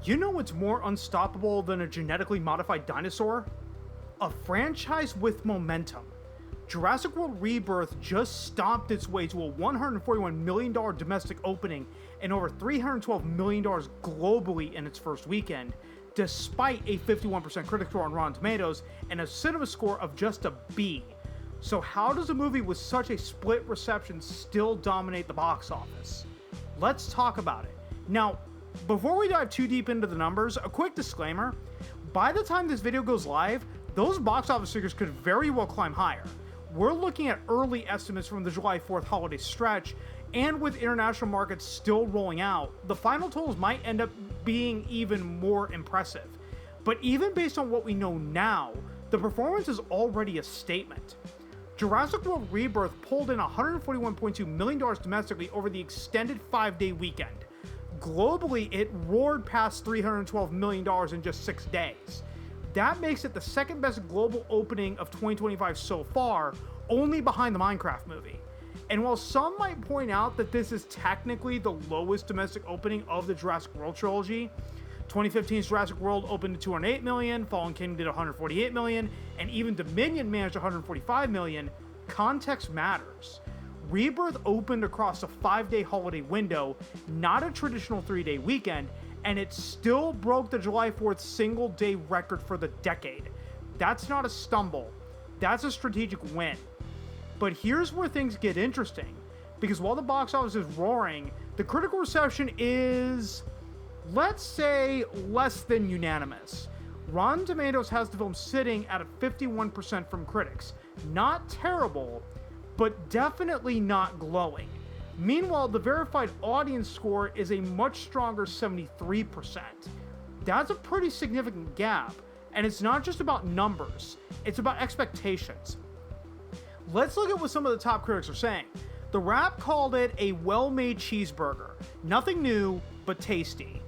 You know what's more unstoppable than a genetically modified dinosaur? A franchise with momentum. Jurassic World Rebirth just stomped its way to a $141 million domestic opening and over $312 million globally in its first weekend, despite a 51% critic score on Rotten Tomatoes and a cinema score of just a B. So how does a movie with such a split reception still dominate the box office? Let's talk about it. Now, before we dive too deep into the numbers, a quick disclaimer. By the time this video goes live, those box office figures could very well climb higher. We're looking at early estimates from the July 4th holiday stretch, and with international markets still rolling out, the final totals might end up being even more impressive. But even based on what we know now, the performance is already a statement. Jurassic World Rebirth pulled in $141.2 million domestically over the extended 5-day weekend. Globally, it roared past $312 million in just 6 days. That makes it the second best global opening of 2025 so far, only behind the Minecraft movie. And while some might point out that this is technically the lowest domestic opening of the Jurassic World trilogy, 2015's Jurassic World opened to $208 million, Fallen Kingdom did $148 million, and even Dominion managed $145 million, context matters. Rebirth opened across a 5-day holiday window, not a traditional 3-day weekend, and it still broke the July 4th single-day record for the decade. That's not a stumble, that's a strategic win. But here's where things get interesting, because while the box office is roaring, the critical reception is, let's say, less than unanimous. Rotten Tomatoes has the film sitting at a 51% from critics. Not terrible, but definitely not glowing. Meanwhile, the verified audience score is a much stronger 73%. That's a pretty significant gap, and it's not just about numbers, it's about expectations. Let's look at what some of the top critics are saying. The Wrap called it a well-made cheeseburger. Nothing new, but tasty.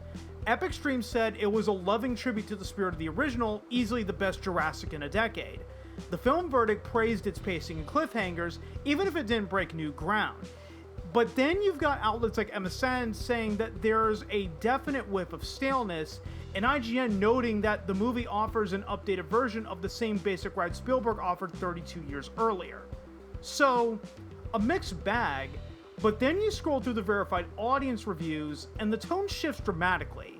Epic Stream said it was a loving tribute to the spirit of the original, easily the best Jurassic in a decade. The Film Verdict praised its pacing and cliffhangers, even if it didn't break new ground. But then you've got outlets like MSN saying that there's a definite whiff of staleness, and IGN noting that the movie offers an updated version of the same basic ride Spielberg offered 32 years earlier. So, a mixed bag, but then you scroll through the verified audience reviews, and the tone shifts dramatically.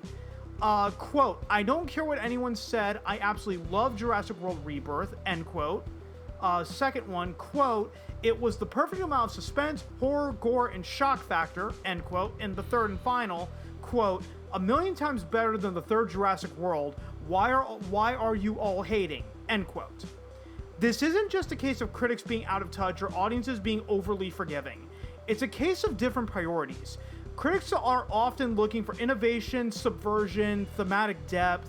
Quote, "I don't care what anyone said, I absolutely love Jurassic World Rebirth," end quote. Second one, quote, "It was the perfect amount of suspense, horror, gore, and shock factor," end quote. And the third and final, quote, "A million times better than the third Jurassic World, why are you all hating," end quote. This isn't just a case of critics being out of touch or audiences being overly forgiving. It's a case of different priorities. Critics are often looking for innovation, subversion, thematic depth.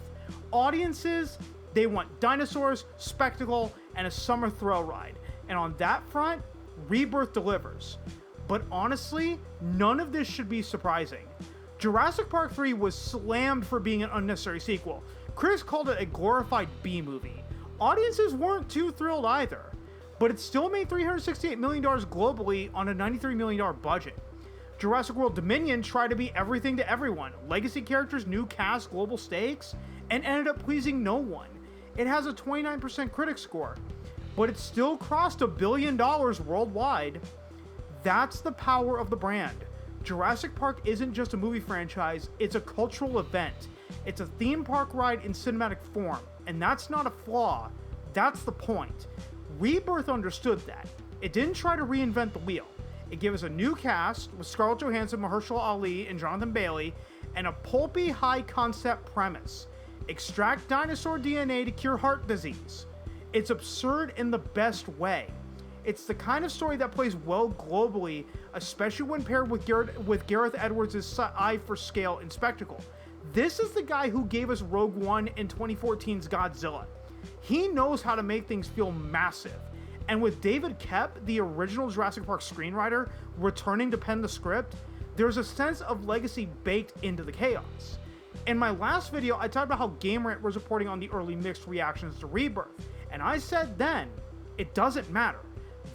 Audiences, they want dinosaurs, spectacle, and a summer thrill ride. And on that front, Rebirth delivers. But honestly, none of this should be surprising. Jurassic Park 3 was slammed for being an unnecessary sequel. Critics called it a glorified B-movie. Audiences weren't too thrilled either. But it still made $368 million globally on a $93 million budget. Jurassic World Dominion tried to be everything to everyone, legacy characters, new cast, global stakes, and ended up pleasing no one. It has a 29% critic score, but it still crossed $1 billion worldwide. That's the power of the brand. Jurassic Park isn't just a movie franchise, it's a cultural event. It's a theme park ride in cinematic form, and that's not a flaw, that's the point. Rebirth understood that. It didn't try to reinvent the wheel. It gave us a new cast with Scarlett Johansson, Mahershala Ali, and Jonathan Bailey, and a pulpy, high-concept premise. Extract dinosaur DNA to cure heart disease. It's absurd in the best way. It's the kind of story that plays well globally, especially when paired with Gareth Edwards' eye for scale and spectacle. This is the guy who gave us Rogue One and 2014's Godzilla. He knows how to make things feel massive. And with David Koepp, the original Jurassic Park screenwriter, returning to pen the script, there's a sense of legacy baked into the chaos. In my last video, I talked about how GameRant was reporting on the early mixed reactions to Rebirth, and I said then, it doesn't matter.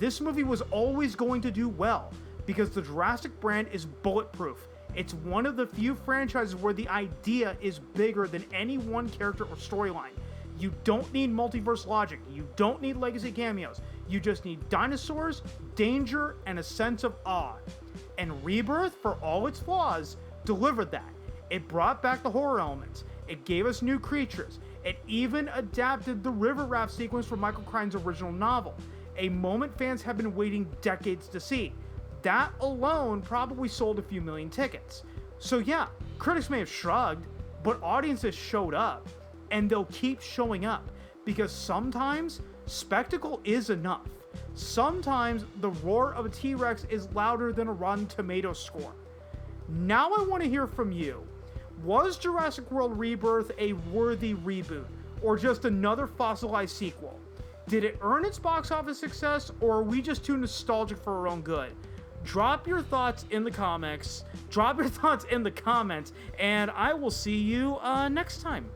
This movie was always going to do well, because the Jurassic brand is bulletproof. It's one of the few franchises where the idea is bigger than any one character or storyline. You don't need multiverse logic. You don't need legacy cameos. You just need dinosaurs, danger, and a sense of awe. And Rebirth, for all its flaws, delivered that. It brought back the horror elements. It gave us new creatures. It even adapted the river raft sequence from Michael Crichton's original novel, a moment fans have been waiting decades to see. That alone probably sold a few million tickets. So yeah, critics may have shrugged, but audiences showed up, and they'll keep showing up, because sometimes spectacle is enough. Sometimes the roar of a T-Rex is louder than a Rotten Tomatoes score. Now I want to hear from you. Was Jurassic World Rebirth a worthy reboot, or just another fossilized sequel? Did it earn its box office success, or are we just too nostalgic for our own good? Drop your thoughts in the comments, and I will see you next time.